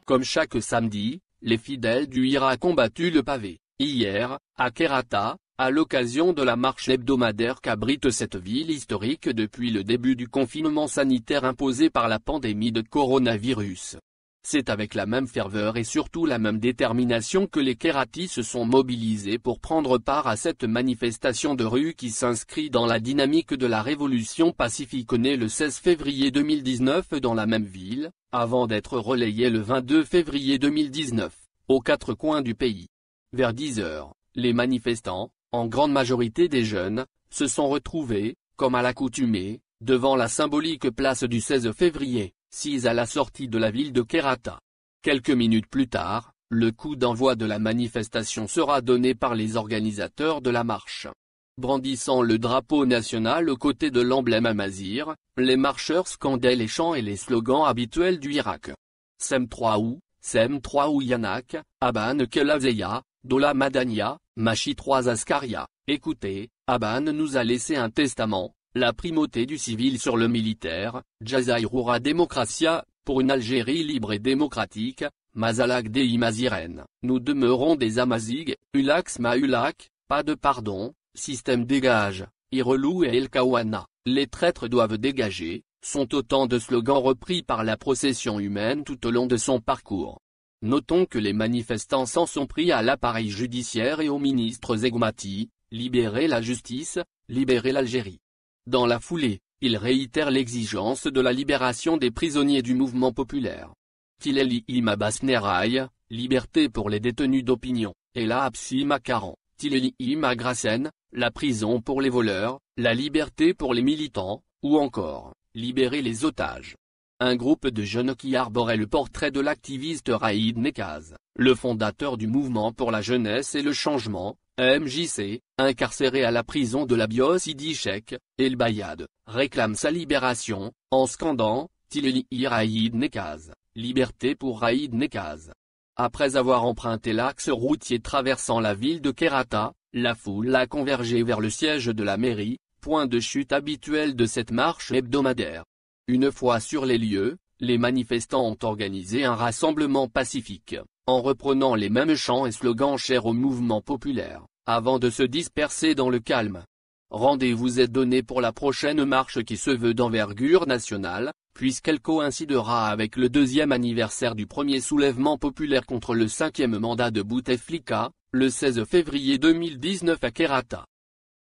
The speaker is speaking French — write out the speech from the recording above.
Comme chaque samedi, les fidèles du Hirak ont battu le pavé, hier, à Kherrata, à l'occasion de la marche hebdomadaire qu'abrite cette ville historique depuis le début du confinement sanitaire imposé par la pandémie de coronavirus. C'est avec la même ferveur et surtout la même détermination que les Kherratis se sont mobilisés pour prendre part à cette manifestation de rue qui s'inscrit dans la dynamique de la révolution pacifique née le 16 février 2019 dans la même ville, avant d'être relayée le 22 février 2019, aux quatre coins du pays. Vers 10 heures, les manifestants, en grande majorité des jeunes, se sont retrouvés, comme à l'accoutumée, devant la symbolique place du 16 février, sise à la sortie de la ville de Kherrata. Quelques minutes plus tard, le coup d'envoi de la manifestation sera donné par les organisateurs de la marche. Brandissant le drapeau national aux côtés de l'emblème amazigh, les marcheurs scandaient les chants et les slogans habituels du Hirak. Sem 3 ou Yanak, Aban Kelazeya, Dola Madania, Machi 3 Askaria. Écoutez, Aban nous a laissé un testament, la primauté du civil sur le militaire, Jazairura Démocratia, pour une Algérie libre et démocratique, Mazalak Dei Maziren. Nous demeurons des Amazighs, Ulax ma Ulak, pas de pardon, système dégage, Irelou et El Kawana, les traîtres doivent dégager, sont autant de slogans repris par la procession humaine tout au long de son parcours. Notons que les manifestants s'en sont pris à l'appareil judiciaire et au ministre Zegmati, libérer la justice, libérer l'Algérie. Dans la foulée, ils réitèrent l'exigence de la libération des prisonniers du mouvement populaire. Tileli Abbas Neraï, liberté pour les détenus d'opinion, et la Absi Makaran, Tileli Grassen, la prison pour les voleurs, la liberté pour les militants, ou encore, libérer les otages. Un groupe de jeunes qui arborait le portrait de l'activiste Raïd Nekaz, le fondateur du mouvement pour la jeunesse et le changement, MJC, incarcéré à la prison de la Sidi Cheikh, El Bayad, réclame sa libération, en scandant « Tileli Raïd Nekaz, liberté pour Raïd Nekaz ». Après avoir emprunté l'axe routier traversant la ville de Kherrata, la foule a convergé vers le siège de la mairie, point de chute habituel de cette marche hebdomadaire. Une fois sur les lieux, les manifestants ont organisé un rassemblement pacifique, en reprenant les mêmes chants et slogans chers au mouvement populaire, avant de se disperser dans le calme. Rendez-vous est donné pour la prochaine marche qui se veut d'envergure nationale, puisqu'elle coïncidera avec le 2e anniversaire du premier soulèvement populaire contre le 5e mandat de Bouteflika, le 16 février 2019 à Kherrata.